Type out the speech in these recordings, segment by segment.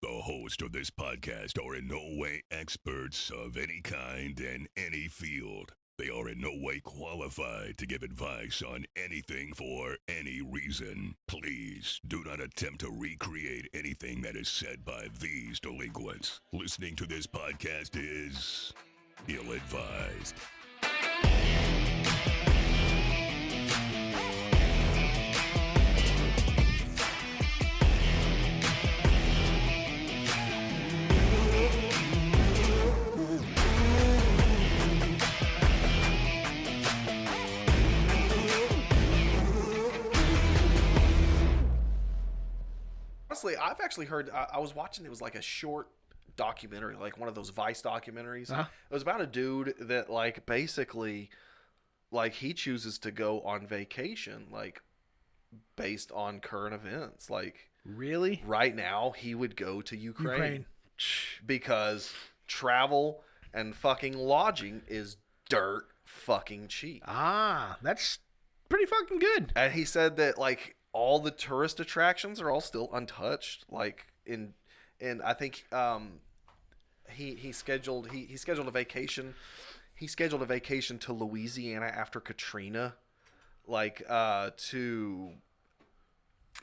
The hosts of this podcast are in no way experts of any kind in any field. They are in no way qualified to give advice on anything for any reason. Please do not attempt to recreate anything that is said by these delinquents. Listening to this podcast is ill-advised. Honestly, I've actually heard. I was watching. It was like a short documentary, like one of those Vice documentaries. Uh-huh. It was about a dude that, like, basically, like, he chooses to go on vacation, like, based on current events. Like, Really? right now, he would go to Ukraine. Ukraine. Because travel and fucking lodging is dirt fucking cheap. Ah, that's pretty fucking good. And he said that, like, all the tourist attractions are all still untouched. Like, and I think he scheduled a vacation. He scheduled a vacation to Louisiana after Katrina, like to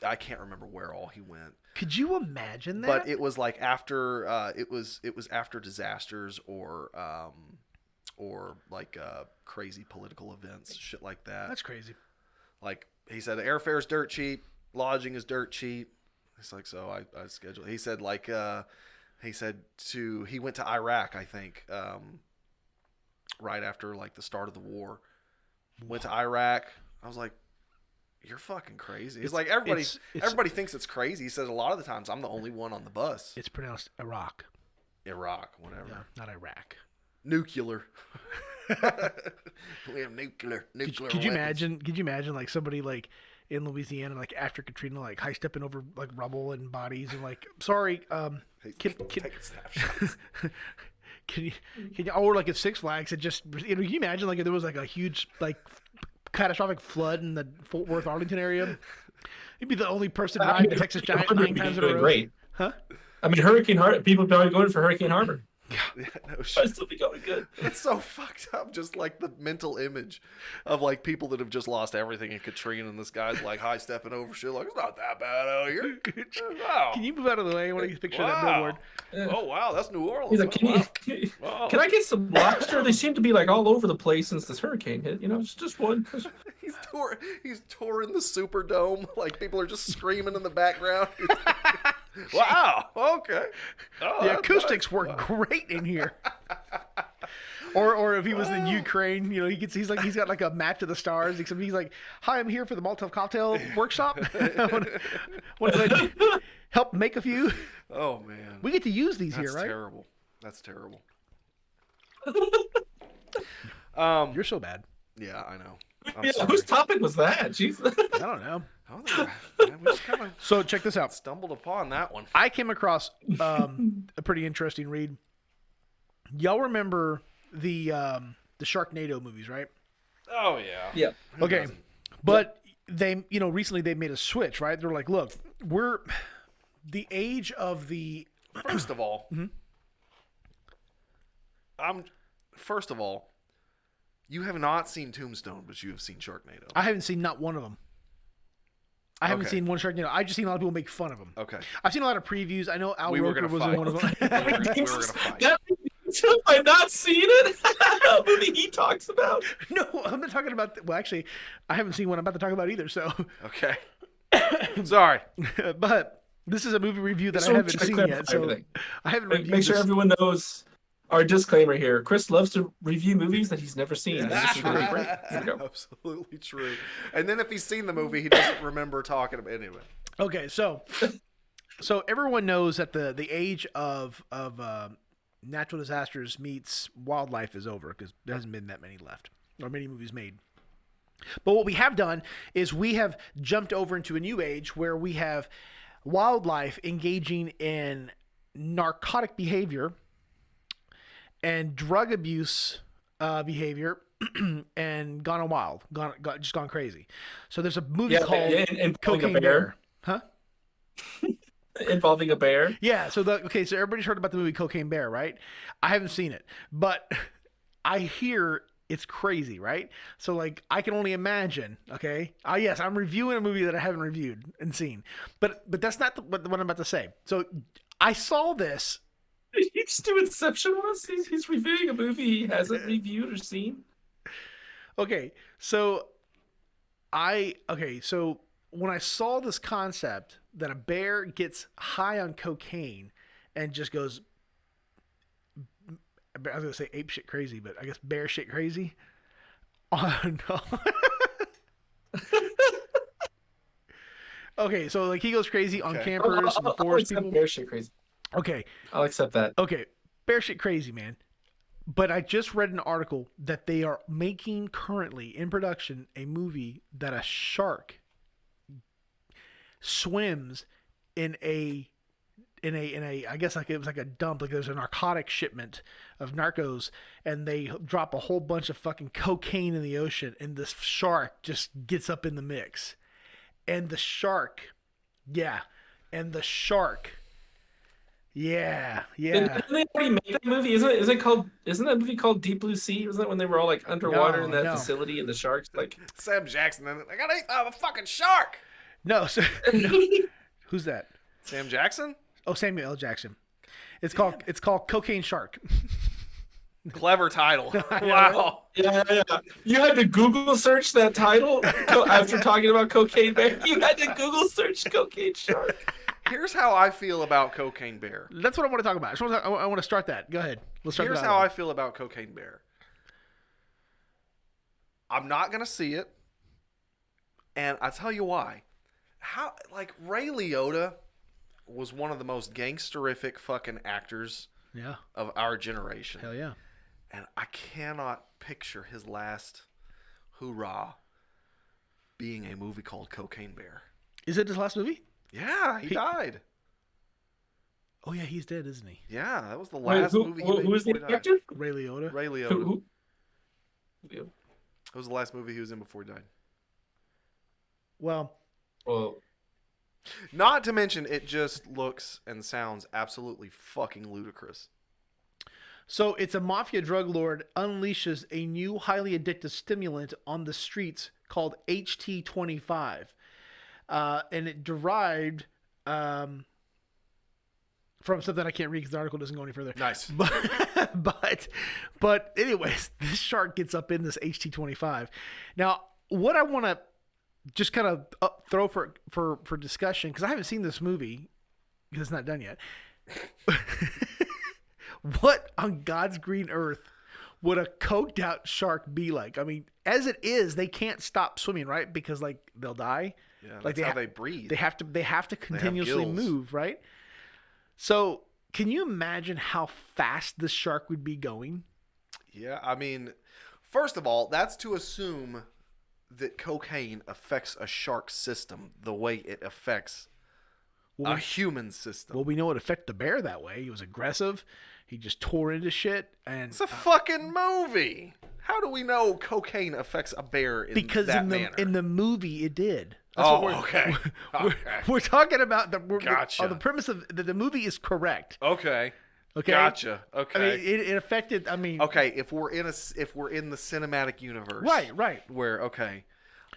I can't remember where all he went. Could you imagine that? But it was like after it was after disasters or like crazy political events, shit like that. That's crazy. Like, he said, airfare is dirt cheap, lodging is dirt cheap. It's like, so I scheduled. He said, like, he went to Iraq, I think, right after, like, the start of the war. Went to Iraq. I was like, you're fucking crazy. He's like, everybody thinks it's crazy. He says a lot of the times I'm the only one on the bus. It's pronounced Iraq. Iraq, whatever. Yeah, not Iraq. Nuclear. We have nuclear. Could you imagine? Could you imagine like somebody like in Louisiana, like after Katrina, like high stepping over like rubble and bodies and like, sorry, taking snapshots. can you, or like at Six Flags, it just, can you imagine like if there was like a huge like catastrophic flood in the Fort Worth, Arlington area? You'd be the only person riding the Texas Giant 9 times in a row. Great. Huh? I mean, Hurricane Harbor. People are probably going for Hurricane Harbor. Yeah, no shit. Should still be going good. It's so fucked up. Just like the mental image of like people that have just lost everything in Katrina, and this guy's like high stepping over shit. Like, it's not that bad out here. Wow. Can you move out of the way? I want to get a picture of that billboard. Oh wow, that's New Orleans. He's like, Wow. can I get some lobster? They seem to be like all over the place since this hurricane hit. You know, it's just one. He's touring the Superdome. Like, people are just screaming in the background. Wow. Okay. Oh, The acoustics work great in here. Or if he was in Ukraine, you know, he's got like a map to the stars. Except he's like, "Hi, I'm here for the Molotov cocktail workshop. Want to help make a few?" Oh man. We get to use these That's here, right? terrible. That's terrible. You're so bad. Yeah, I know. Yeah, whose topic was that? Jeez. I don't know. We just kind of So check this out. stumbled upon that one. I came across a pretty interesting read. Y'all remember the Sharknado movies, right? Oh yeah. Yeah. Okay, but they, you know, recently they made a switch, right? They're like, look, we're the age of the. First of all, First of all, you have not seen Tombstone, but you have seen Sharknado. I haven't seen not one of them. I haven't Okay. seen one Sharknado. I've just seen a lot of people make fun of them. Okay. I've seen a lot of previews. I know Al We were Roker gonna was fight. in one of them. we were gonna fight. That I've not seen it. A movie he talks about. No, I'm not talking about. Well, actually, I haven't seen one I'm about to talk about either. So, Okay. Sorry. but this is a movie review that So I haven't should I seen clarify yet. So everything? I haven't reviewed Make sure this. everyone knows our disclaimer here. Chris loves to review movies that he's never seen. That's This is really true. great. Here we go. Absolutely true. And then if he's seen the movie, he doesn't remember talking about it anyway. Okay, so everyone knows that the age of natural disasters meets wildlife is over because there hasn't been that many left or many movies made. But what we have done is we have jumped over into a new age where we have wildlife engaging in narcotic behavior and drug abuse behavior and gone wild, just gone crazy. So there's a movie called and killing a Cocaine bear. Huh? involving a bear. Yeah. So so everybody's heard about the movie Cocaine Bear, right? I haven't seen it, but I hear it's crazy, right? So like I can only imagine. Okay. Yes, I'm reviewing a movie that I haven't reviewed and seen, but that's not what I'm about to say. So I saw this. Did he just do Inception on us? He's reviewing a movie he hasn't reviewed or seen. Okay. So so when I saw this concept that a bear gets high on cocaine and just goes, I was gonna say ape shit crazy, but I guess bear shit crazy. Oh no. Okay, so like he goes crazy on campers and forest people. Bear shit crazy. Okay, I'll accept that. okay, bear shit crazy, man. But I just read an article that they are making currently in production a movie that a shark swims in a I guess like it was like a dump, like there's a narcotic shipment of narcos, and they drop a whole bunch of fucking cocaine in the ocean, and this shark just gets up in the mix. And the shark, yeah. And the shark, yeah. Didn't they already make that movie? Isn't that movie called Deep Blue Sea? Wasn't that when they were all like underwater in that facility and the sharks like Sam Jackson? I gotta eat a fucking shark. No, no. Who's that? Sam Jackson? Oh, Samuel L. Jackson. It's called Cocaine Shark. Clever title. Wow. Yeah. You had to Google search that title after talking about Cocaine Bear. You had to Google search Cocaine Shark. Here's how I feel about Cocaine Bear. That's what I want to talk about. I want to start that. Go ahead. Let's start. Here's how I feel about Cocaine Bear. I'm not gonna see it, and I tell you why. How like Ray Liotta was one of the most gangsterific fucking actors of our generation. Hell yeah. And I cannot picture his last hoorah being a movie called Cocaine Bear. Is it his last movie? Yeah, he died. Oh yeah, he's dead, isn't he? Yeah, that was the last movie he made. Who was the actor? Ray Liotta. Ray Liotta. Who? That was the last movie he was in before he died. Well, not to mention, it just looks and sounds absolutely fucking ludicrous. so it's a mafia drug lord unleashes a new highly addictive stimulant on the streets called HT25. And it derived from something I can't read because the article doesn't go any further. Nice. But anyways, this shark gets up in this HT25. Now, what I want to just kind of throw for discussion, because I haven't seen this movie because it's not done yet. What on God's green earth would a coked out shark be like? I mean, as it is, they can't stop swimming, right? Because like they'll die. Yeah, like that's how they breathe. They have to continuously move, right? So, can you imagine how fast this shark would be going? Yeah, I mean, first of all, that's to assume that cocaine affects a shark's system the way it affects a human system. Well, we know it affected the bear that way. He was aggressive. He just tore into shit. And it's a fucking movie. How do we know cocaine affects a bear in that manner? In the movie, it did. That's okay. We're talking about Gotcha. The premise of the movie is correct. Okay. Okay. Gotcha. Okay. I mean, it affected. I mean. Okay, if we're in the cinematic universe. Right. Where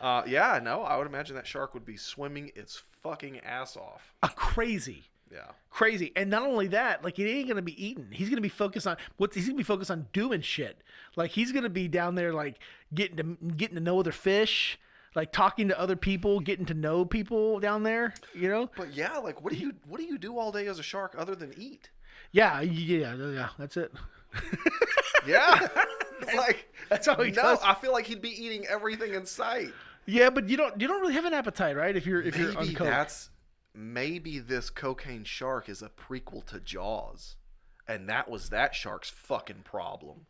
yeah, no, I would imagine that shark would be swimming its fucking ass off. Crazy. Yeah. Crazy. And not only that, like, it ain't gonna be eaten. He's gonna be focused on doing shit. Like, he's gonna be down there like getting to know other fish, like talking to other people, getting to know people down there, you know? But yeah, like what do you do all day as a shark other than eat? Yeah, that's it. Yeah. Like that's all he does. I feel like he'd be eating everything in sight. Yeah, but you don't really have an appetite, right? If you're on coke. Maybe this cocaine shark is a prequel to Jaws, and that was that shark's fucking problem.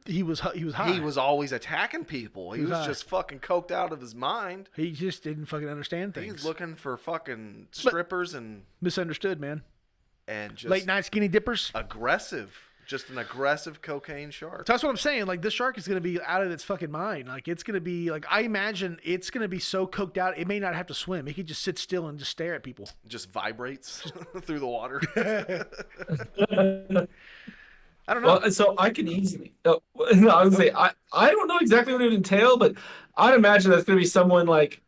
He was high. He was always attacking people. He was just fucking coked out of his mind. He just didn't fucking understand things. He's looking for fucking strippers and misunderstood, man. And just late night skinny dippers. Aggressive. Just an aggressive cocaine shark. That's what I'm saying. Like, this shark is going to be out of its fucking mind. Like, it's going to be like, I imagine it's going to be so coked out, it may not have to swim. It could just sit still and just stare at people. Just vibrates through the water. I don't know. Well, so I can easily. No, I would say I don't know exactly what it would entail, but I'd imagine that's going to be someone like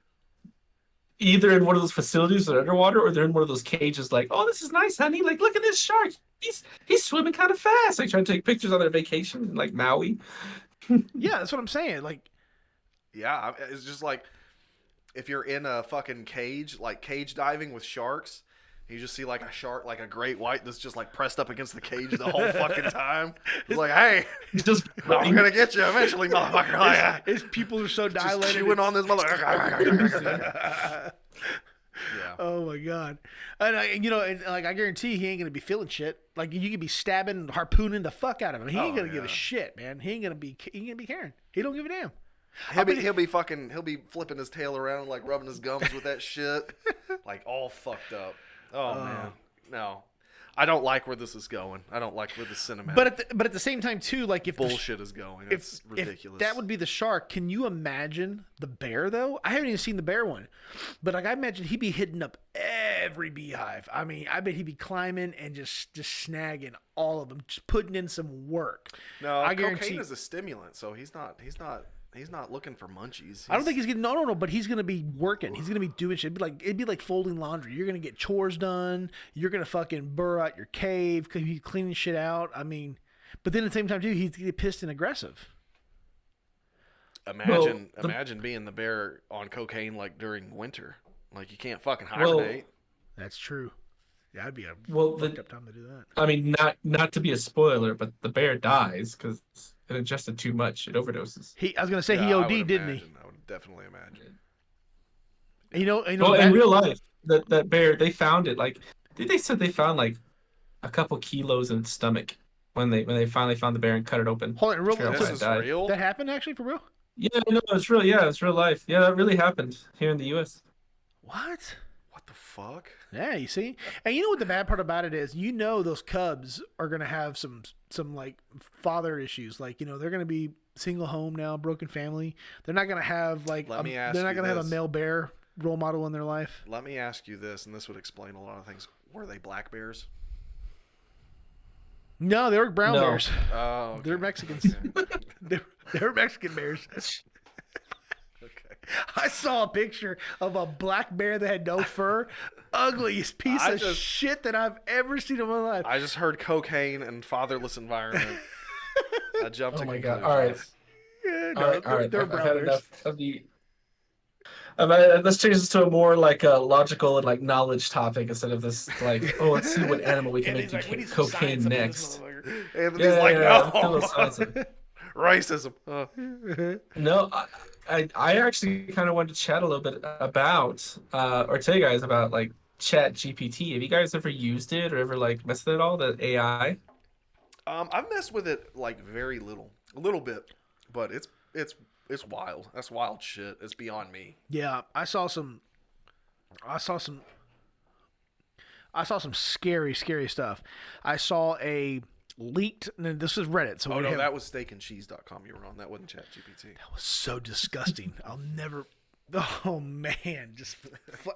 either in one of those facilities that are underwater, or they're in one of those cages. Like, oh, this is nice, honey. Like, look at this shark. He's swimming kind of fast. Like, trying to take pictures on their vacation in like Maui. Yeah, that's what I'm saying. Like, Yeah, it's just like if you're in a fucking cage, like cage diving with sharks. You just see like a shark, like a great white, that's just like pressed up against the cage the whole fucking time. It's like, hey, He's just I'm gonna get you eventually, motherfucker. Like, his pupils are so just dilated. chewing on this motherfucker. Yeah. Oh my god! And like I guarantee he ain't gonna be feeling shit. Like, you could be stabbing, harpooning the fuck out of him. He ain't gonna give a shit, man. He ain't gonna be caring. He don't give a damn. He'll be flipping his tail around, like rubbing his gums with that shit, like all fucked up. Oh man, no, I don't like where this is going. I don't like where the cinematic. But at the same time too, like, if bullshit is going, it's ridiculous. If that would be the shark. Can you imagine the bear though? I haven't even seen the bear one, but like, I imagine he'd be hitting up every beehive. I mean, I bet he'd be climbing and just snagging all of them, just putting in some work. No, I cocaine guarantee is a stimulant, so he's not looking for munchies. I don't think he's gonna. No. But he's gonna be working. He's gonna be doing shit. It'd be like folding laundry. You're gonna get chores done. You're gonna fucking burrow out your cave because he's cleaning shit out. I mean, but then at the same time too, he's gonna get pissed and aggressive. Imagine being the bear on cocaine like during winter. Like, you can't fucking hibernate. That's true. Yeah, that'd be a fucked up time to do that. I mean, not to be a spoiler, but the bear dies because it ingested too much. It overdoses. I was gonna say he OD'd, didn't he? I would definitely imagine. Well, in real life, that bear, they found it. Like, they said they found like a couple kilos in its stomach when they finally found the bear and cut it open. Hold on, This is real. That happened actually for real? Yeah, no, it's real. Yeah, it's real life. Yeah, that really happened here in the U.S. What? What the fuck? Yeah, you see, and you know what the bad part about it is, those cubs are gonna have some like father issues. Like, they're gonna be single home now, broken family. They're not gonna have like they're not gonna have a male bear role model in their life. Let me ask you this, and this would explain a lot of things. Were they black bears? No, they were brown bears. Oh, okay. They're Mexicans. they're Mexican bears. Okay. I saw a picture of a black bear that had no fur. Ugliest piece of shit that I've ever seen in my life. I just heard cocaine and fatherless environment. I jumped to my conclusions. God. All right. Yeah, All right. They're I've brown had bears. enough of the. Let's change this to a more like logical and like knowledge topic instead of this like, oh, let's see what animal we can make Andy's like, "We do need some cocaine science up in next. this motherfucker." Anthony's like, no. a little science of it. Racism. No, I actually kind of wanted to chat a little bit about or tell you guys about like ChatGPT. Have you guys ever used it or ever like messed with it at all? The AI? I've messed with it like very little, a little bit, but it's wild. That's wild shit. It's beyond me. Yeah, I saw some scary stuff. I saw a leaked. And this is Reddit. So that was steakandcheese.com you were on. That wasn't ChatGPT. That was so disgusting. I'll never. Oh man, just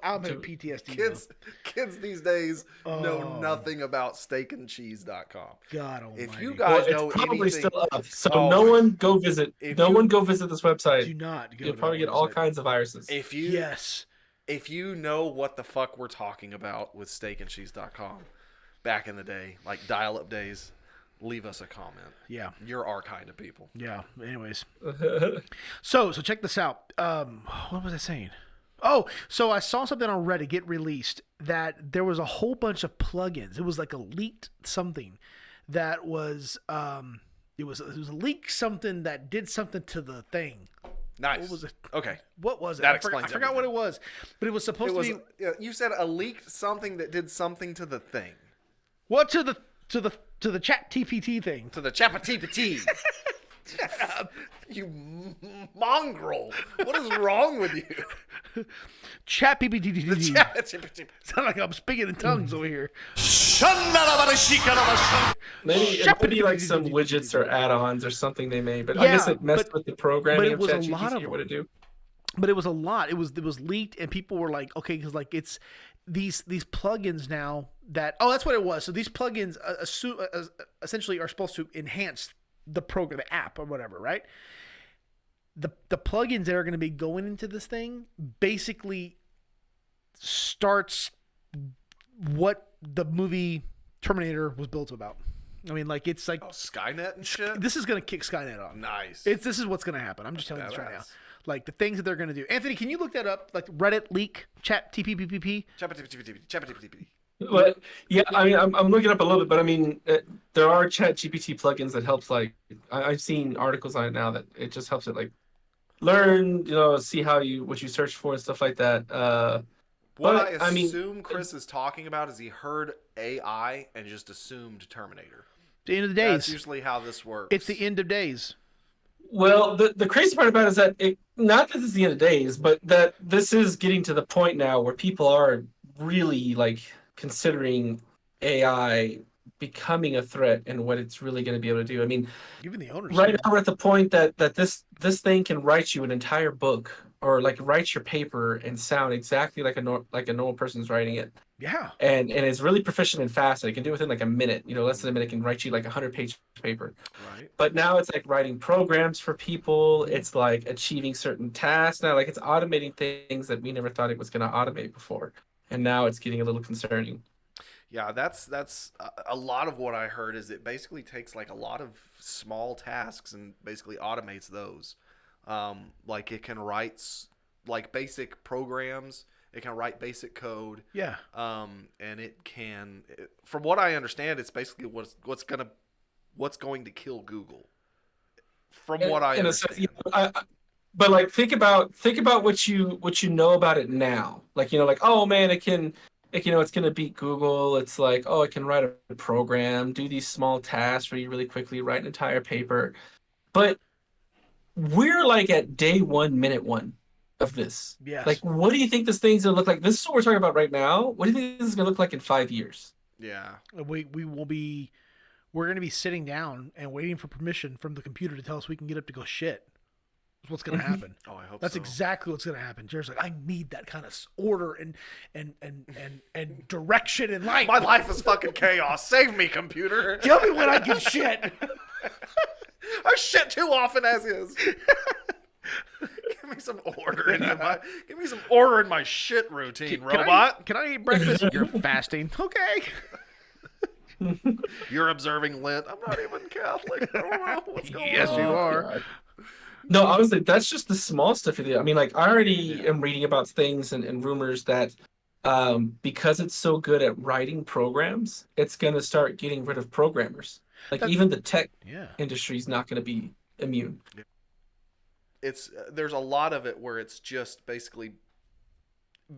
I'm in PTSD. Kids these days know nothing about steakandcheese.com. God almighty. If you guys know it's probably anything, still up. So no one go visit. No one go visit this website. Do not go. You'll probably get all kinds of viruses. If you know what the fuck we're talking about with steakandcheese.com back in the day, like dial-up days, leave us a comment. Yeah. You're our kind of people. Yeah. Anyways. So check this out. What was I saying? Oh, so I saw something on Reddit get released that there was a whole bunch of plugins. It was like a leaked something that was it was a leak something that did something to the thing. Nice. What was it? Okay. What was it? That I forgot explains what it was, but it was supposed to be. You said a leaked something that did something to the thing. What to the chat TPT thing? To the chapatipati. You mongrel. What is wrong with you? ChatGPT. Chat. Sound like I'm speaking in tongues over here. Maybe it might be like some widgets or add-ons or something they made, but I guess Yeah, it messed with the programming it of was a lot ChatGPT of or what it do. But it was a lot. It was leaked, and people were like, okay, because like it's these plugins now that that's what it was. So these plugins essentially are supposed to enhance the program, the app, or whatever, right? The plugins that are going to be going into this thing basically starts what the movie Terminator was built about. I mean, like it's like Skynet and shit. this is going to kick Skynet off. Nice. This is what's going to happen. I'm just telling you this right now. Badass. Like the things that they're going to do. Anthony, can you look that up? Like Reddit leak, chat TPPPP. But yeah, I mean, I'm looking up a little bit, but I mean, there are ChatGPT plugins that helps. Like I've seen articles on it now that it just helps it like learn, see what you search for and stuff like that. What but, I I mean, assume Chris is talking about is he heard AI and just assumed Terminator. The end of the days. That's usually how this works. It's the end of days. Well, the crazy part about it is that not that this is the end of days, but that this is getting to the point now where people are really like considering AI becoming a threat and what it's really going to be able to do. I mean, Even the owners. right now we're at the point that this thing can write you an entire book or like write your paper and sound exactly like a normal person's writing it. Yeah. And it's really proficient and fast. It can do it within like a minute, less than a minute. It can write you like 100-page paper. Right. But now it's like writing programs for people. It's like achieving certain tasks now. Like it's automating things that we never thought it was going to automate before. And now it's getting a little concerning. Yeah, that's a lot of what I heard is it basically takes like a lot of small tasks and basically automates those. Like it can write like basic programs. It can write basic code. Yeah. And it can, from what I understand, it's basically what's going to kill Google. From what I understand. But like think about what you know about it now. Like like oh man, it's gonna beat Google. It's like oh, it can write a program, do these small tasks for you really quickly, write an entire paper. But we're like at day 1, minute 1 of this. Yes. Like, what do you think this thing's gonna look like? This is what we're talking about right now. What do you think this is gonna look like in 5 years? Yeah. We're going to be sitting down and waiting for permission from the computer to tell us we can get up to go shit. That's what's going to happen. Oh, I hope That's so. exactly what's going to happen. Jared's like, I need that kind of order and direction in life. My life is fucking chaos. Save me, computer. Tell me when I can shit. I shit too often as is. Give me some order in my shit routine, robot. Can I eat breakfast? You're fasting. Okay. You're observing Lent. I'm not even Catholic. I don't know what's going on. Yes, you are. God. No, I was like, that's just the small stuff. I mean, like, I already am reading about things and rumors that because it's so good at writing programs, it's going to start getting rid of programmers. Like, even the tech industry is not going to be immune. There's a lot of it where it's just basically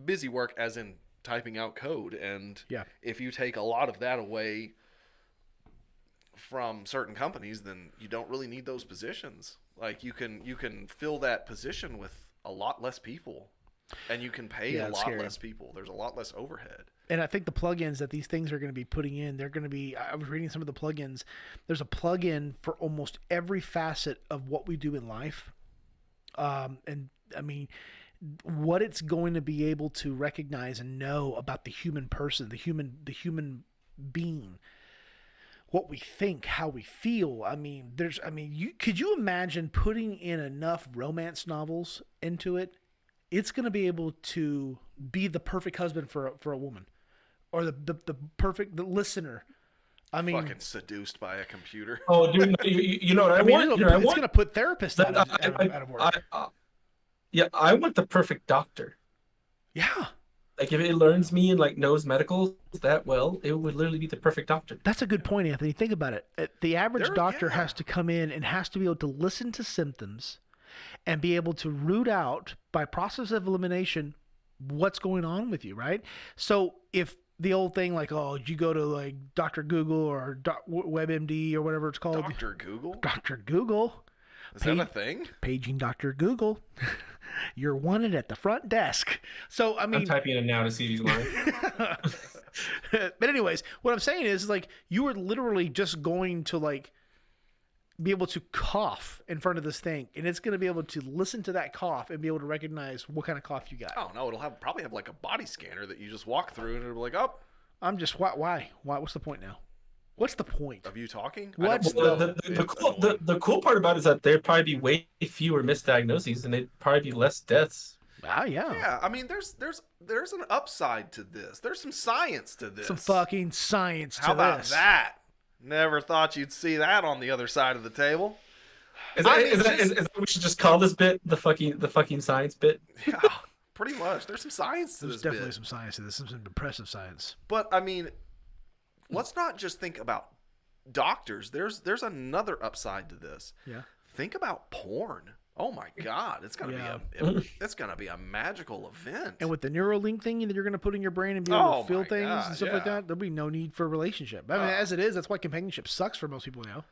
busy work, as in typing out code, and if you take a lot of that away from certain companies, then you don't really need those positions. Like you can fill that position with a lot less people, and you can pay a lot less people. There's a lot less overhead. And I think the plugins that these things are going to be putting in, they're going to be, I was reading some of the plugins. There's a plugin for almost every facet of what we do in life. And I mean, what it's going to be able to recognize and know about the human person, the human being, what we think, how we feel. Could you imagine putting in enough romance novels into it? It's going to be able to be the perfect husband for a woman, or the perfect listener. I mean, fucking seduced by a computer. Oh, dude, you know what I want? It's going to put therapists out of work. I want the perfect doctor. Yeah. Like if it learns me and like knows medical that well, it would literally be the perfect doctor. That's a good point, Anthony. Think about it. The average doctor has to come in and has to be able to listen to symptoms and be able to root out by process of elimination what's going on with you, right? So if the old thing like, oh, you go to like Dr. Google or WebMD or whatever it's called. Dr. Google? Dr. Google. Is that a thing? Paging Dr. Google. You're wanted at the front desk. So, I I'm mean, typing in now to see if he's lying. but anyways, what I'm saying is like you are literally just going to like be able to cough in front of this thing, and it's going to be able to listen to that cough and be able to recognize what kind of cough you got. Oh no, it'll probably have like a body scanner that you just walk through, and it'll be like, oh, I'm just why? What's the point now? What's the point? of you talking? What's The cool part about it is that there'd probably be way fewer misdiagnoses, and there'd probably be less deaths. Ah, yeah. Yeah, I mean, there's an upside to this. There's some science to this. Some fucking science to How about this. that? Never thought you'd see that on the other side of the table. Is that we should just call this bit the fucking science bit? Yeah, pretty much. There's some science to There's this definitely bit. some science to this. Some impressive science. But I mean, let's not just think about doctors. There's another upside to this. Yeah. Think about porn. Oh my God, it's gonna Yeah. it's gonna be a magical event. And with the Neuralink thing that you're going to put in your brain and be able Oh to feel my things God, and stuff like yeah. that, there'll be no need for a relationship. I mean, as it is, that's why companionship sucks for most people now.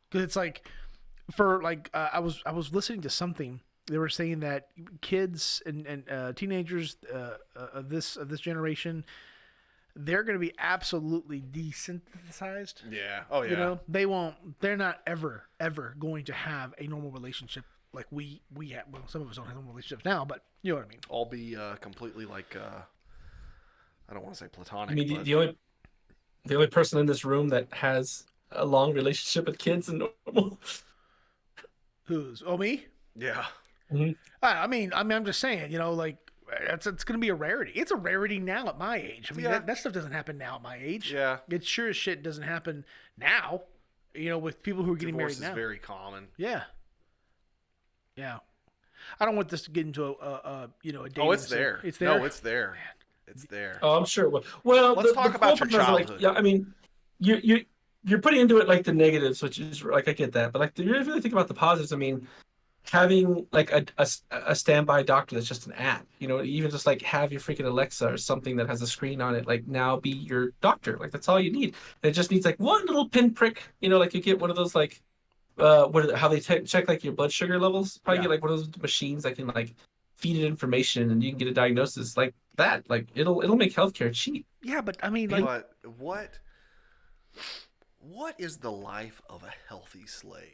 Because it's like, I was listening to something. They were saying that kids and teenagers of this generation, they're going to be absolutely desensitized. Yeah. Oh yeah. You know, they're not ever going to have a normal relationship like we have. Well, some of us don't have normal relationships now, but you know what I mean. All be completely like I don't want to say platonic. I mean, but... the only person in this room that has a long relationship with kids and normal. Who's? Oh, me? Yeah. I mean, I'm just saying, you know, like it's going to be a rarity. It's a rarity now at my age. I mean, Yeah. that stuff doesn't happen now at my age. Yeah. It sure as shit doesn't happen now. You know, with people who are getting Divorce married is now. very common. Yeah. Yeah. I don't want this to get into a dating. Oh, it's there. It's there. No, it's there. It's there. Oh, I'm sure. Well, Let's talk the about cool your part is, childhood. Like, yeah, I mean, you're putting into it like the negatives, which is like I get that, but like you really think about the positives. I mean, having like a standby doctor that's just an app, you know, even just like have your freaking Alexa or something that has a screen on it, like now be your doctor. Like that's all you need. And it just needs like one little pinprick, you know, like you get one of those like how they check like your blood sugar levels. Probably get like one of those machines that can like feed it information and you can get a diagnosis like that. Like it'll make healthcare cheap. Yeah, but I mean, like, But what is the life of a healthy slave?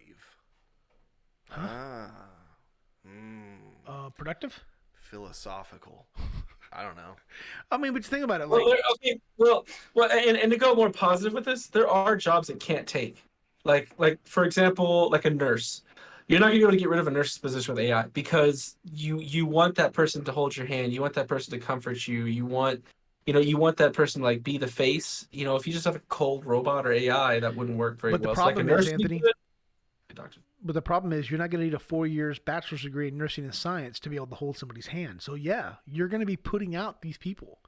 productive. Philosophical. I don't know. I mean, but think about it. Like, Well, and to go more positive with this, there are jobs that can't take. Like for example, like a nurse. You're not gonna be able to get rid of a nurse's position with AI because you want that person to hold your hand. You want that person to comfort you. You want that person to like be the face. You know, if you just have a cold robot or AI, that wouldn't work very But the well. So, like, a problem is, nurse Anthony, can do it. Doctor. but the problem is you're not going to need a 4 years bachelor's degree in nursing and science to be able to hold somebody's hand. So yeah, you're going to be putting out these people.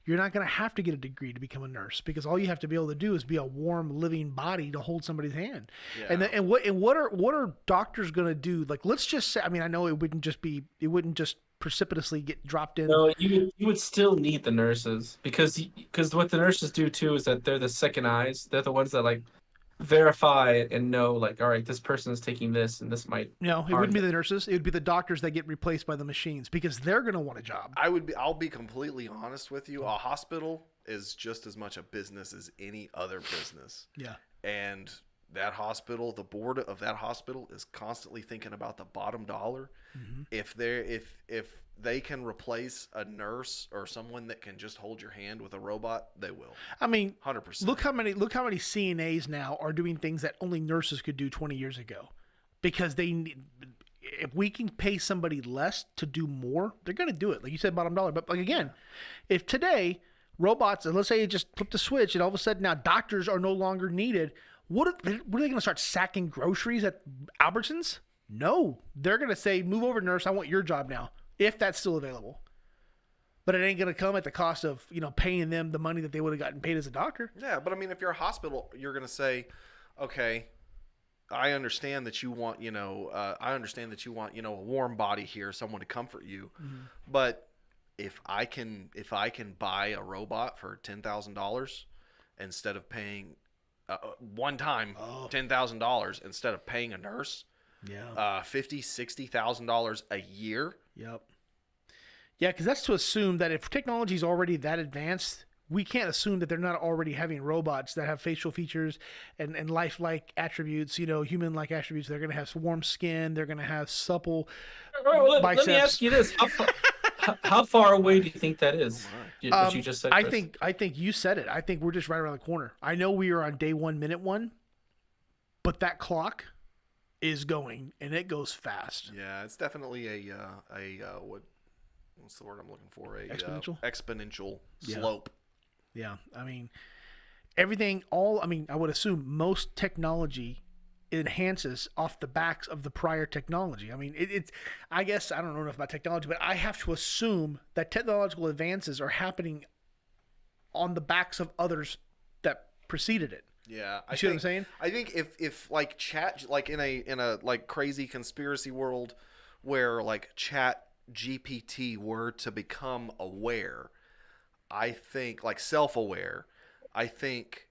You're not going to have to get a degree to become a nurse because all you have to be able to do is be a warm, living body to hold somebody's hand. Yeah. And what are doctors going to do? Like, let's just say, I mean, I know it wouldn't just precipitously get dropped in. No, you would still need the nurses because what the nurses do too is that they're the second eyes. They're the ones that like verify and know like, all right, this person is taking this and this might. No, it harm wouldn't be them. the nurses. It would be the doctors that get replaced by the machines because they're going to want a job. I'll be completely honest with you. A hospital is just as much a business as any other business. Yeah. And that hospital, the board of that hospital is constantly thinking about the bottom dollar. Mm-hmm. If they can replace a nurse or someone that can just hold your hand with a robot, they will. I mean, 100%. look how many CNAs now are doing things that only nurses could do 20 years ago, because if we can pay somebody less to do more, they're going to do it. Like you said, bottom dollar. But like again, if today robots, and let's say you just flip the switch, and all of a sudden now doctors are no longer needed, what are they going to start sacking groceries at Albertsons? No, they're going to say, move over, nurse. I want your job now, if that's still available. But it ain't going to come at the cost of, paying them the money that they would have gotten paid as a doctor. Yeah, but I mean, if you're a hospital, you're going to say, okay, I understand that you want, a warm body here, someone to comfort you. Mm-hmm. But if I can buy a robot for $10,000 instead of paying one time $10,000 instead of paying a nurse, Yeah. $50,000-$60,000 a year. Yep. Yeah, because that's to assume that if technology is already that advanced, we can't assume that they're not already having robots that have facial features and lifelike attributes, human-like attributes. They're going to have warm skin. They're going to have supple All right, well, let me biceps. ask you this: how far away do you think that is? What you just said, I Chris? think you said it. I think we're just right around the corner. I know we are on day 1, minute 1, but that clock is going and it goes fast. Yeah, it's definitely what's the word I'm looking for? Exponential? Exponential Yeah. slope. Yeah, I mean, I would assume most technology enhances off the backs of the prior technology. I mean, I guess I don't know enough about technology, but I have to assume that technological advances are happening on the backs of others that preceded it. Yeah, You see what I'm saying? I think if like like in a like crazy conspiracy world where like Chat GPT were to become aware, I think like self-aware, I think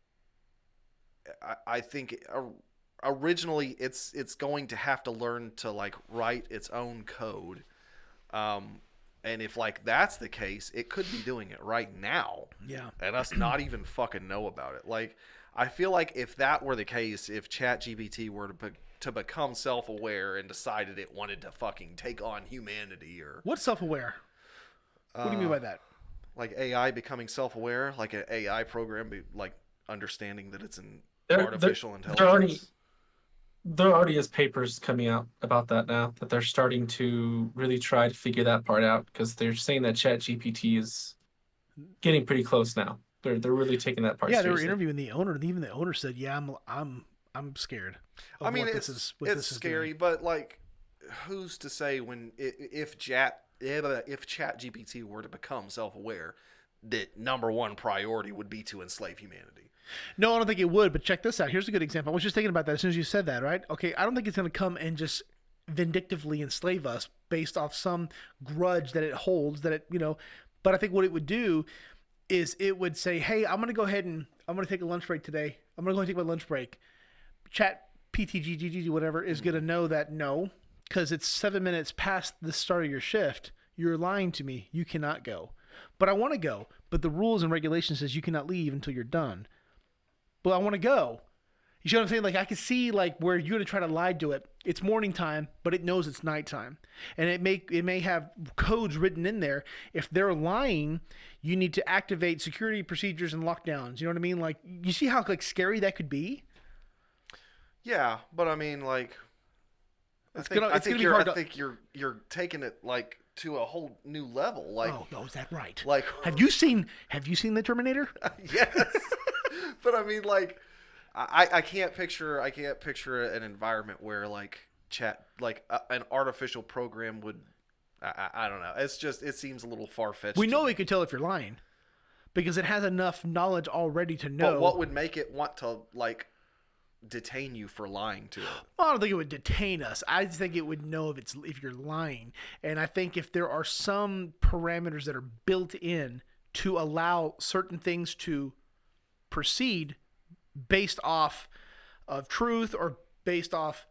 I think originally it's going to have to learn to like write its own code. And if like that's the case, it could be doing it right now. Yeah. And us not even fucking know about it. Like I feel like if that were the case, if ChatGPT were to become self-aware and decided it wanted to fucking take on humanity or What's self-aware? What do you mean by that? like AI becoming self-aware, like an AI program like understanding that it's an There- artificial there intelligence. already- There already is papers coming out about that now, that they're starting to really try to figure that part out, because they're saying that ChatGPT is getting pretty close now. They're really taking that part Yeah, they were seriously. interviewing the owner, and even the owner said, "Yeah, I'm scared." Of I mean, what it's this is, what it's this is scary, doing. but like, who's to say when if ChatGPT were to become self-aware, that number one priority would be to enslave humanity. No, I don't think it would. But check this out. Here's a good example. I was just thinking about that as soon as you said that. Right? Okay, I don't think it's going to come and just vindictively enslave us based off some grudge that it holds. But I think what it would do is it would say, "Hey, I'm going to go ahead and I'm going to take a lunch break today. I'm going to go and take my lunch break." Chat PTGGG whatever is going to know that no, because it's 7 minutes past the start of your shift. You're lying to me. You cannot go. But I want to go. But the rules and regulations says you cannot leave until you're done. But I want to go. You see what I'm saying? Like I can see like where you're gonna try to lie to it. It's morning time, but it knows it's nighttime, and it may have codes written in there. If they're lying, you need to activate security procedures and lockdowns. You know what I mean? Like you see how like scary that could be. Yeah, but I mean, like, I It's think gonna be you're hard I to- think you're taking it like to a whole new level. Like, Oh, no, is that right? like Have you seen the Terminator? yes, but I mean, like, I can't picture an environment where like an artificial program would. I don't know. It's just it seems a little far fetched. We know it could tell if you're lying because it has enough knowledge already to know. But what would make it want to like detain you for lying to it? Well, I don't think it would detain us. I just think it would know if you're lying. And I think if there are some parameters that are built in to allow certain things to proceed based off of truth or based off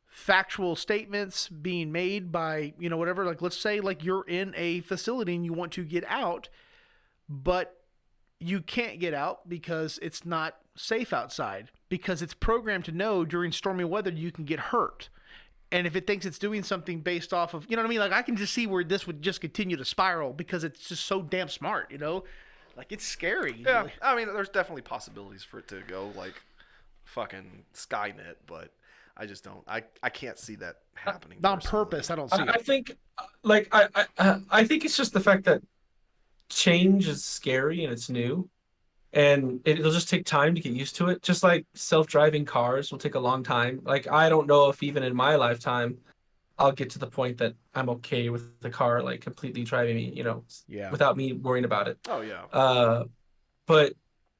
factual statements being made by, whatever, like let's say like you're in a facility and you want to get out, but you can't get out because it's not safe outside because it's programmed to know during stormy weather you can get hurt. And if it thinks it's doing something based off of, you know what I mean? Like I can just see where this would just continue to spiral because it's just so damn smart, Like it's scary. Yeah, I mean, there's definitely possibilities for it to go like fucking Skynet, but I just don't. I can't see that happening. Not on personally. purpose. I don't see I it. think, like, I think it's just the fact that change is scary and it's new, and it'll just take time to get used to it. Just like self-driving cars will take a long time. Like, I don't know if even in my lifetime I'll get to the point that I'm okay with the car like completely driving me, Yeah. without me worrying about it. Oh yeah. But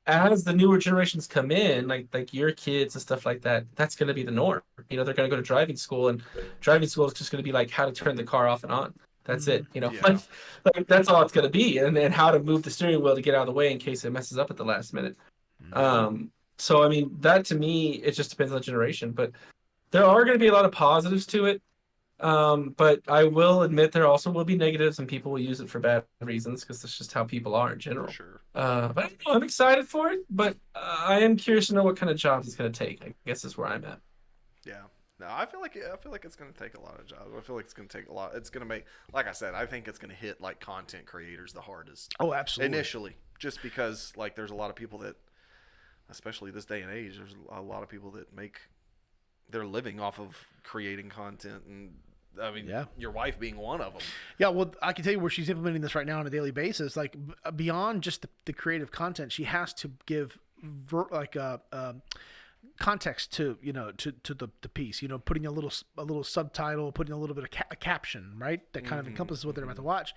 as the newer generations come in, like your kids and stuff like that, that's going to be the norm. They're going to go to driving school, and driving school is just going to be like how to turn the car off and on. That's it. Yeah. Like that's all it's going to be, and then how to move the steering wheel to get out of the way in case it messes up at the last minute. So I mean, that to me, it just depends on the generation. But there are going to be a lot of positives to it. But I will admit there also will be negatives, and people will use it for bad reasons because that's just how people are in For general. sure. But I don't know, I'm excited for it, but I am curious to know what kind of jobs it's going to take. I guess is where I'm at. Yeah. No, I feel like it's going to take a lot of jobs. I feel like it's going to take a lot. It's going to make, like I said, I think it's going to hit like content creators the hardest Oh, absolutely. initially, just because like there's a lot of people that, especially this day and age, there's a lot of people that make their living off of creating content, and I mean, Yeah. your wife being one of them. Yeah, well, I can tell you where she's implementing this right now on a daily basis. Like beyond just the creative content, she has to give context to the piece. You know, putting a little subtitle, putting a little bit of a caption, right? That kind of encompasses what they're about to watch.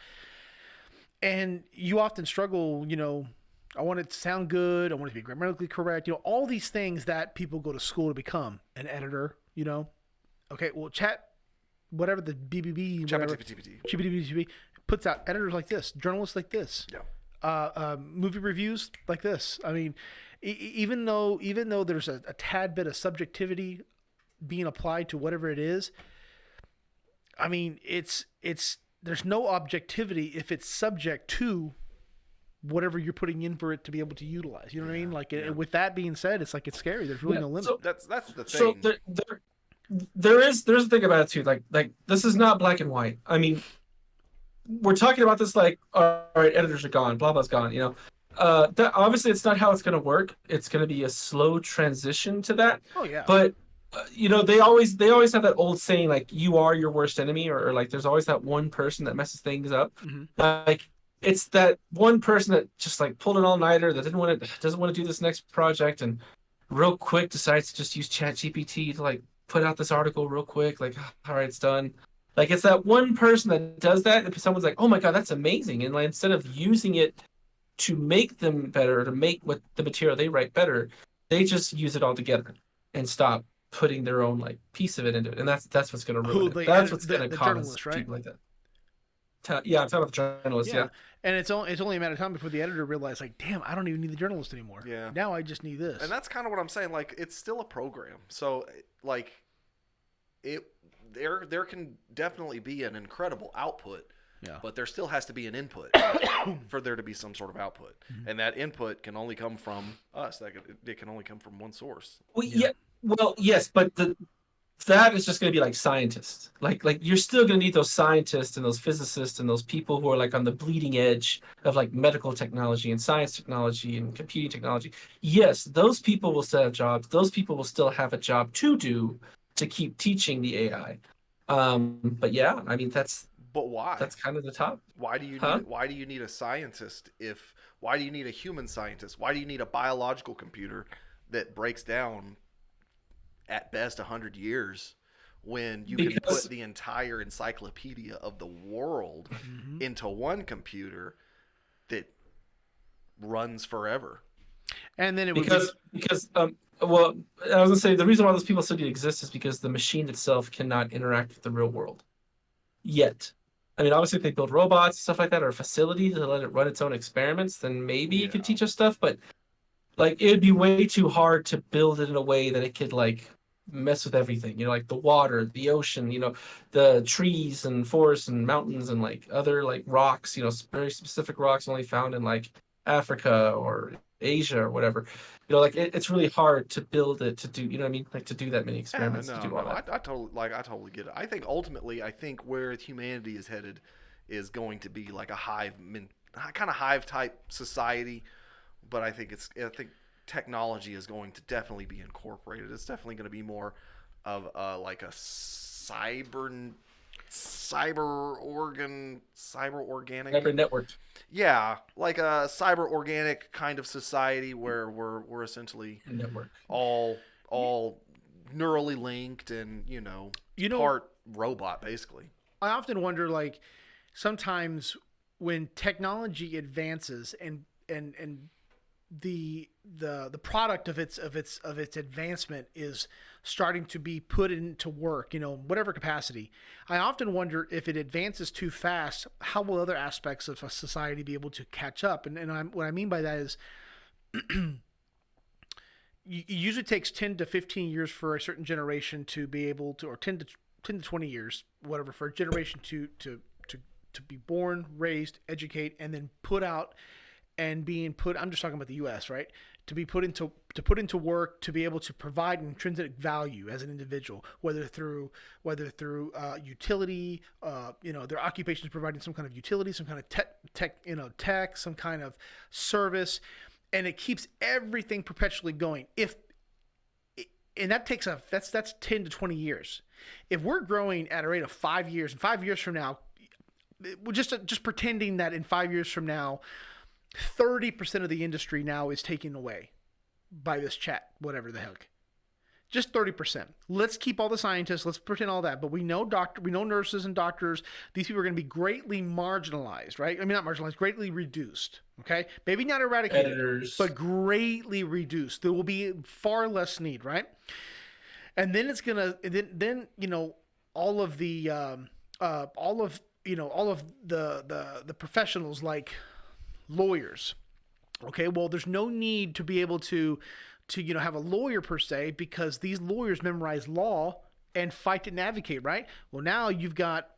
And you often struggle. You know, I want it to sound good. I want it to be grammatically correct. You know, all these things that people go to school to become an editor. You know, okay, well, whatever the BBB, whatever, GPT puts out editors like this, journalists like this, movie reviews like this. I mean, even though there's a tad bit of subjectivity being applied to whatever it is, I mean, it's there's no objectivity if it's subject to whatever you're putting in for it to be able to utilize. You know what I mean? Like, with that being said, it's like it's scary. There's really no limit. So that's the thing. So there's a thing about it too. Like this is not black and white. I mean, we're talking about this like, all right, editors are gone, blah blah's gone. You know, that obviously it's not how it's going to work. It's going to be a slow transition to that. Oh yeah. But you know, they always have that old saying like, you are your worst enemy, or like there's always that one person that messes things up. Like it's that one person that just like pulled an all-nighter that doesn't want to do this next project, and real quick decides to just use ChatGPT to like put out this article real quick, like, all right, it's done. Like it's that one person that does that, and someone's like, oh my god, that's amazing, and like instead of using it to make them better, to make what the material they write better, they just use it all together and stop putting their own like piece of it into it, and that's what's going to ruin it. That's what's going to cause people like that. Yeah, I'm talking about the journalists. Yeah. And it's only a matter of time before the editor realizes, like, damn, I don't even need the journalist anymore. Yeah. Now I just need this. And that's kind of what I'm saying. Like, it's still a program, so like, there can definitely be an incredible output. Yeah. But there still has to be an input for there to be some sort of output, and that input can only come from us. It can only come from one source. Well, yeah. Well, yes, but that is just going to be like scientists. Like you're still going to need those scientists and those physicists and those people who are like on the bleeding edge of like medical technology and science technology and computing technology. Yes, those people will still have jobs. Those people will still have a job to do to keep teaching the AI. But yeah, I mean But why? That's kind of the top. Why do you need a scientist why do you need a human scientist? Why do you need a biological computer that breaks down at best 100 years when you can put the entire encyclopedia of the world into one computer that runs forever? And then because well, I was gonna say the reason why those people still exist is because the machine itself cannot interact with the real world yet. I mean, obviously, if they build robots and stuff like that, or a facility to let it run its own experiments, then maybe it could teach us stuff. But like, it would be way too hard to build it in a way that it could like mess with everything. You know, like the water, the ocean, you know, the trees and forests and mountains and like other like rocks. You know, very specific rocks only found in like Africa or Asia or whatever. You know, like it's really hard to build it to do. You know what I mean? Like to do that many experiments. Yeah, to do all that. I totally get it. I think ultimately, where humanity is headed is going to be like a kind of hive type society. But I think technology is going to definitely be incorporated. It's definitely going to be more of like a cyber organic network. Yeah, like a cyber organic kind of society where we're essentially all neurally linked and part robot basically. I often wonder, like, sometimes when technology advances and the product of its advancement is starting to be put into work, whatever capacity, I often wonder if it advances too fast, how will other aspects of a society be able to catch up? And what I mean by that is it usually takes 10 to 15 years for a certain generation to be able to, or 10 to 20 years, whatever, for a generation to be born, raised, educate, and then put out and being put. I'm just talking about the U.S., right? To be put into work, to be able to provide intrinsic value as an individual, whether through utility, their occupation is providing some kind of utility, some kind of tech, some kind of service, and it keeps everything perpetually going. And that takes that's 10 to 20 years. If we're growing at a rate of 5 years, and 5 years from now, we're just pretending that in 5 years from now, 30% of the industry now is taken away by this chat, whatever the heck. Just 30%. Let's keep all the scientists. Let's pretend all that. But we know nurses and doctors. These people are going to be greatly marginalized, right? I mean, not marginalized, greatly reduced. Okay, maybe not eradicated, Editors. but greatly reduced. There will be far less need, right? And then it's gonna. Then all of the the professionals like lawyers. Okay, well, there's no need to be able to have a lawyer per se, because these lawyers memorize law and fight and advocate, right? Well, now you've got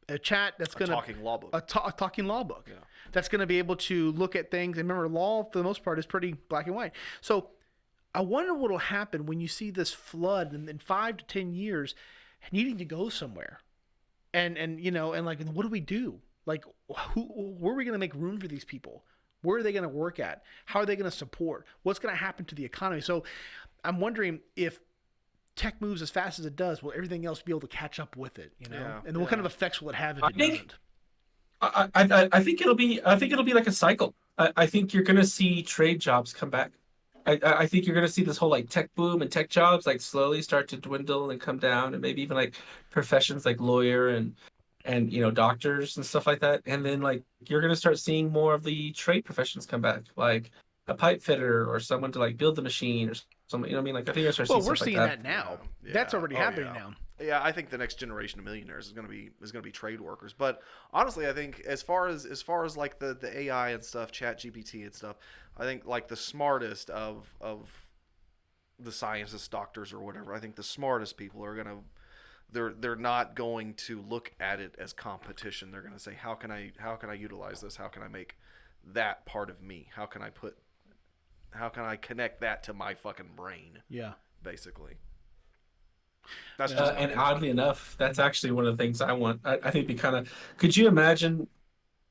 a chat that's going to talking law book. a talking law book. Yeah. That's going to be able to look at things. And remember, law for the most part is pretty black and white. So I wonder what will happen when you see this flood in 5 to 10 years needing to go somewhere. And like, what do we do? Like, where are we going to make room for these people? Where are they going to work at? How are they going to support? What's going to happen to the economy? So I'm wondering if tech moves as fast as it does, will everything else be able to catch up with it? Yeah, And what kind of effects will it have if I it think- doesn't? I think it'll be like a cycle. I think you're gonna see trade jobs come back. I think you're gonna see this whole like tech boom and tech jobs like slowly start to dwindle and come down, and maybe even like professions like lawyer and doctors and stuff like that. And then like you're gonna start seeing more of the trade professions come back, like a pipe fitter or someone to like build the machine or something. You know what I mean? Like I think I start seeing Well, we're stuff like seeing that. that now. Yeah. That's already Oh, happening yeah. now. Yeah, I think the next generation of millionaires is going to be trade workers. But honestly, I think as far as like the AI and stuff, ChatGPT and stuff, I think like the smartest of the scientists, doctors or whatever, I think the smartest people are going to they're not going to look at it as competition. They're going to say, how can I utilize this? How can I make that part of me? How can I connect that to my fucking brain? Yeah. Basically. That's just And oddly enough, that's actually one of the things I want. I think could you imagine?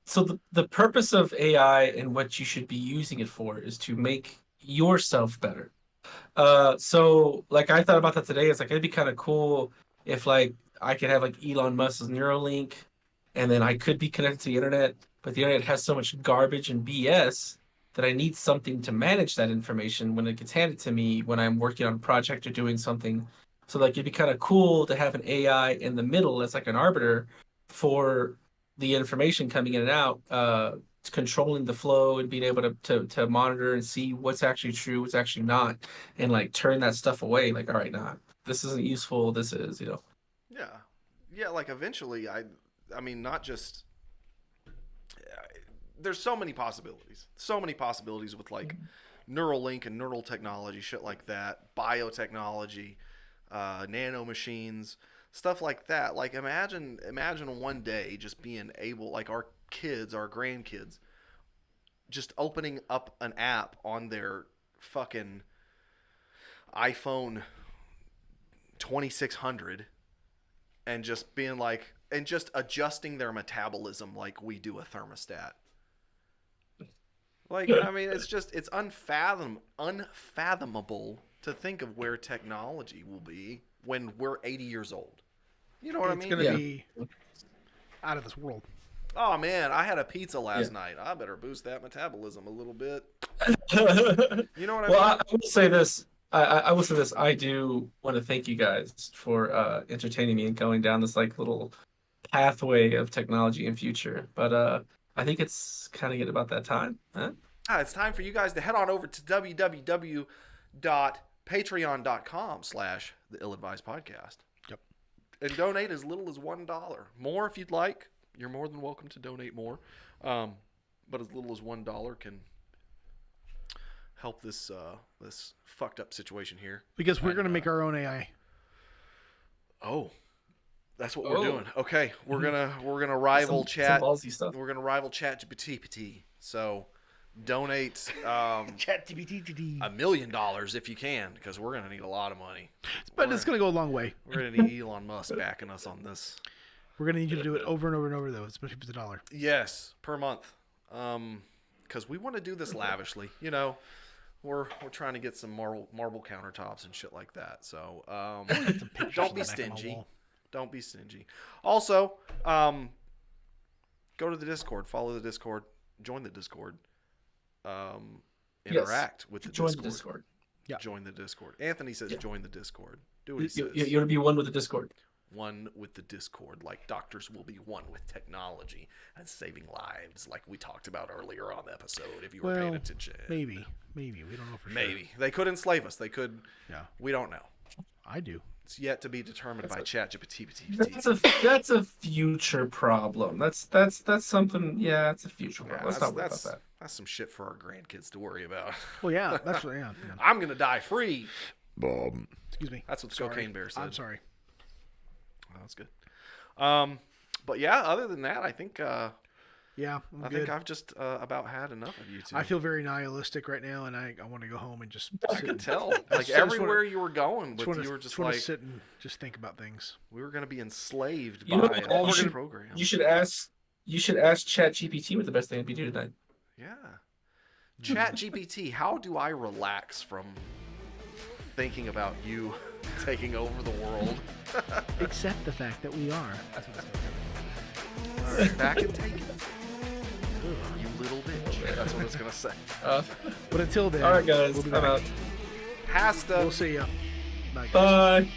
So the purpose of AI and what you should be using it for is to make yourself better. So like I thought about that today. It's like it'd be kind of cool if like I could have like Elon Musk's Neuralink, and then I could be connected to the internet, but the internet has so much garbage and BS that I need something to manage that information when it gets handed to me when I'm working on a project or doing something. So like it'd be kind of cool to have an AI in the middle as like an arbiter for the information coming in and out, controlling the flow and being able to monitor and see what's actually true, what's actually not, and like turn that stuff away. Like, all right, nah, this isn't useful. This is, Yeah, like eventually I mean not just there's so many possibilities. So many possibilities with like Neuralink and neural technology, shit like that, biotechnology, nano machines, stuff like that. Like imagine one day just being able, like our kids, our grandkids, just opening up an app on their fucking iPhone 2600 and just being like, and just adjusting their metabolism like we do a thermostat. Like, I mean, it's unfathomable to think of where technology will be when we're 80 years old. You know what I mean? It's going to be out of this world. Oh man, I had a pizza last night. I better boost that metabolism a little bit. You know what I mean? I will say this. I will say this. I do want to thank you guys for entertaining me and going down this like little pathway of technology and future. But I think it's kind of getting about that time. Huh? It's time for you guys to head on over to www.patreon.com/the Ill-Advised Podcast. Yep. And donate as little as $1. More if you'd like. You're more than welcome to donate more. But as little as $1 can help this this fucked up situation here. Because we're And, gonna make our own AI. Oh, that's what we're Oh. doing. Okay, we're gonna rival Some Chat. ballsy stuff. We're gonna rival ChatGPT. So donate ChatGPT. $1 million if you can, because we're gonna need a lot of money. But it's gonna go a long way. We're gonna need Elon Musk backing us on this. We're gonna need you to do it over and over and over, though, especially for the $1. Yes, per month. Because we want to do this lavishly. You know, we're trying to get some marble countertops and shit like that. So don't be stingy. Don't be stingy. Also, go to the Discord, follow the Discord, join the Discord, interact with the Join Discord. the Discord. Yeah. Join the Discord. Anthony says join the Discord. Do what he You, says. you, want to be one with the Discord. One with the Discord, like doctors will be one with technology and saving lives, like we talked about earlier on the episode. If you were paying Well, attention, Maybe we don't know for sure. maybe they could enslave us. They could. Yeah, We don't know. I do. It's yet to be determined by ChatGPT. That's a future problem. That's something. Yeah, it's a future problem. Let's not worry about that. That's some shit for our grandkids to worry about. Well, yeah, that's what. Yeah. I'm gonna die free. Excuse me. That's what Sorry. Cocaine Bear said. I'm sorry. Oh, that's good. But yeah, other than that, I think Yeah, I think I've just about had enough of you two. I feel very nihilistic right now, and I want to go home and just. I sit could and- tell. I Like just wanna- everywhere you were going with, wanna- you were just wanna like, sit and just think about things. we were going to be enslaved You know by what? all You the should- program. You should ask ChatGPT what the best thing would be to do tonight. Yeah. ChatGPT, how do I relax from thinking about you taking over the world? Except the fact that we are. That's what it's gonna All right, back and take it. You little bitch. That's what it's going to say. But until then, All right, guys. we'll be I'm back. out. Hasta. We'll see ya. Bye, guys. Bye.